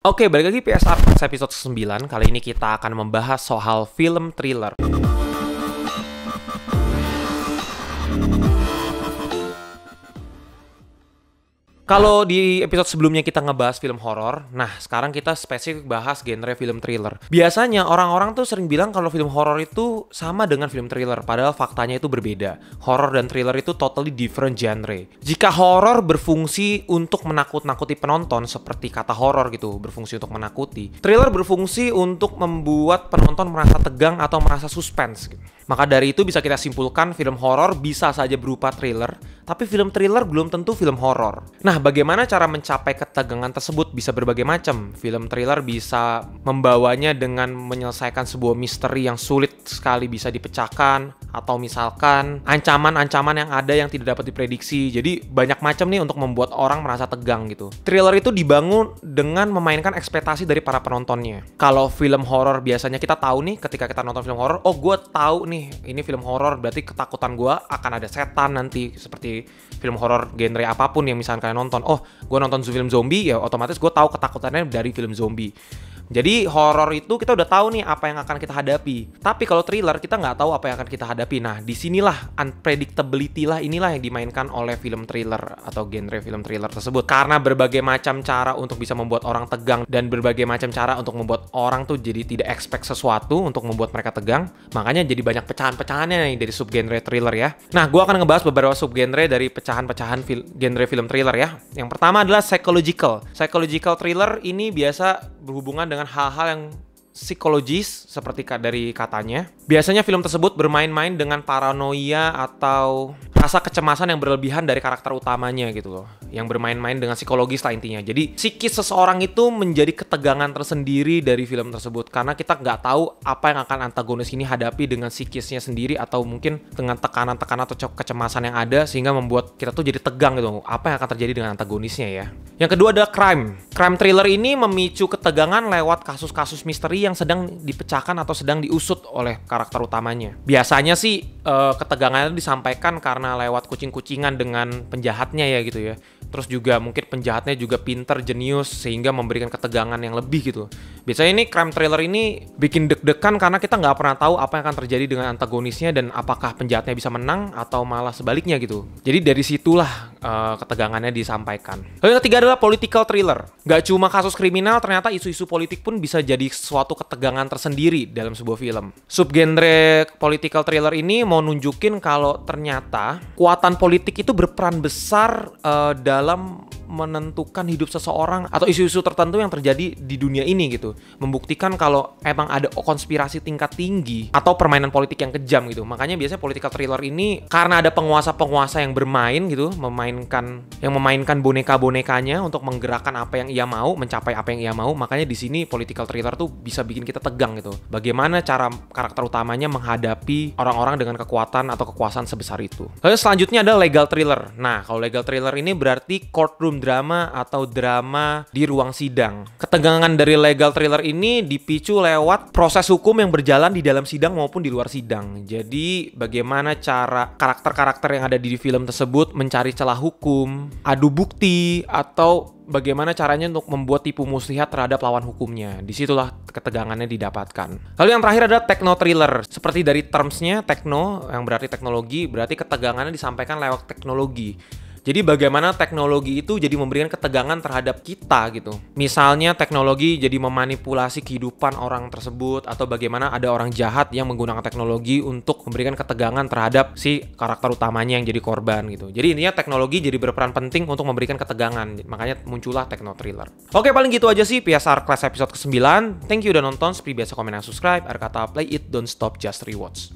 Oke, balik lagi PSR Class episode 9. Kali ini kita akan membahas soal film thriller. Kalau di episode sebelumnya kita ngebahas film horor, nah sekarang kita spesifik bahas genre film thriller. Biasanya orang-orang tuh sering bilang kalau film horor itu sama dengan film thriller, padahal faktanya itu berbeda. Horor dan thriller itu totally different genre. Jika horor berfungsi untuk menakut-nakuti penonton seperti kata horor gitu, berfungsi untuk menakuti. Thriller berfungsi untuk membuat penonton merasa tegang atau merasa suspense gitu. Maka dari itu bisa kita simpulkan film horor bisa saja berupa thriller, tapi film thriller belum tentu film horor. Nah, bagaimana cara mencapai ketegangan tersebut bisa berbagai macam. Film thriller bisa membawanya dengan menyelesaikan sebuah misteri yang sulit sekali bisa dipecahkan, atau misalkan ancaman-ancaman yang ada yang tidak dapat diprediksi. Jadi banyak macam nih untuk membuat orang merasa tegang gitu. Thriller itu dibangun dengan memainkan ekspektasi dari para penontonnya. Kalau film horor biasanya kita tahu nih ketika kita nonton film horor, oh gue tahu nih ini film horor berarti ketakutan gue akan ada setan nanti, seperti film horor genre apapun yang misalkan kalian nonton. Oh, gue nonton film zombie, ya otomatis gue tahu ketakutannya dari film zombie. Jadi horor itu kita udah tahu nih apa yang akan kita hadapi. Tapi kalau thriller kita nggak tahu apa yang akan kita hadapi. Nah, disinilah unpredictability lah, inilah yang dimainkan oleh film thriller atau genre film thriller tersebut. Karena berbagai macam cara untuk bisa membuat orang tegang dan berbagai macam cara untuk membuat orang tuh jadi tidak expect sesuatu untuk membuat mereka tegang. Makanya jadi banyak pecahan-pecahannya nih dari subgenre thriller ya. Nah, gue akan ngebahas beberapa subgenre dari pecahan-pecahan genre film thriller ya. Yang pertama adalah psychological. Psychological thriller ini biasa berhubungan dengan hal-hal yang psikologis seperti dari katanya. Biasanya film tersebut bermain-main dengan paranoia atau rasa kecemasan yang berlebihan dari karakter utamanya gitu loh. Yang bermain-main dengan psikologis lah intinya. Jadi psikis seseorang itu menjadi ketegangan tersendiri dari film tersebut. Karena kita nggak tahu apa yang akan antagonis ini hadapi dengan psikisnya sendiri, atau mungkin dengan tekanan-tekanan atau kecemasan yang ada sehingga membuat kita tuh jadi tegang gitu. Apa yang akan terjadi dengan antagonisnya ya. Yang kedua adalah crime. Crime thriller ini memicu ketegangan lewat kasus-kasus misteri yang sedang dipecahkan atau sedang diusut oleh karakter utamanya. Biasanya sih ketegangannya disampaikan karena lewat kucing-kucingan dengan penjahatnya ya gitu ya. Terus juga mungkin penjahatnya juga pinter, jenius, sehingga memberikan ketegangan yang lebih gitu. Biasanya ini crime thriller ini bikin deg-degan karena kita nggak pernah tahu apa yang akan terjadi dengan antagonisnya dan apakah penjahatnya bisa menang atau malah sebaliknya gitu. Jadi dari situlah ketegangannya disampaikan. Lalu yang ketiga adalah political thriller. Nggak cuma kasus kriminal, ternyata isu-isu politik pun bisa jadi suatu ketegangan tersendiri dalam sebuah film. Subgenre political thriller ini mau nunjukin kalau ternyata kekuatan politik itu berperan besar dalam menentukan hidup seseorang atau isu-isu tertentu yang terjadi di dunia ini gitu. Membuktikan kalau emang ada konspirasi tingkat tinggi atau permainan politik yang kejam gitu. Makanya biasanya political thriller ini karena ada penguasa-penguasa yang bermain gitu, memainkan boneka-bonekanya untuk menggerakkan apa yang ia mau, mencapai apa yang ia mau. Makanya di sini political thriller tuh bisa bikin kita tegang gitu. Bagaimana cara karakter utamanya menghadapi orang-orang dengan kekuatan atau kekuasaan sebesar itu. Lalu selanjutnya ada legal thriller. Nah, kalau legal thriller ini berarti courtroom drama atau drama di ruang sidang. Ketegangan dari legal thriller ini dipicu lewat proses hukum yang berjalan di dalam sidang maupun di luar sidang. Jadi bagaimana cara karakter-karakter yang ada di film tersebut mencari celah hukum, adu bukti, atau bagaimana caranya untuk membuat tipu muslihat terhadap lawan hukumnya. Disitulah ketegangannya didapatkan. Lalu yang terakhir adalah techno thriller. Seperti dari termsnya, techno yang berarti teknologi, berarti ketegangannya disampaikan lewat teknologi. Jadi bagaimana teknologi itu jadi memberikan ketegangan terhadap kita gitu. Misalnya teknologi jadi memanipulasi kehidupan orang tersebut, atau bagaimana ada orang jahat yang menggunakan teknologi untuk memberikan ketegangan terhadap si karakter utamanya yang jadi korban gitu. Jadi intinya teknologi jadi berperan penting untuk memberikan ketegangan. Makanya muncullah techno thriller. Oke, paling gitu aja sih PSR Class episode ke-9. Thank you udah nonton. Seperti biasa komen dan subscribe. Akhir kata, play it, don't stop, just rewatch.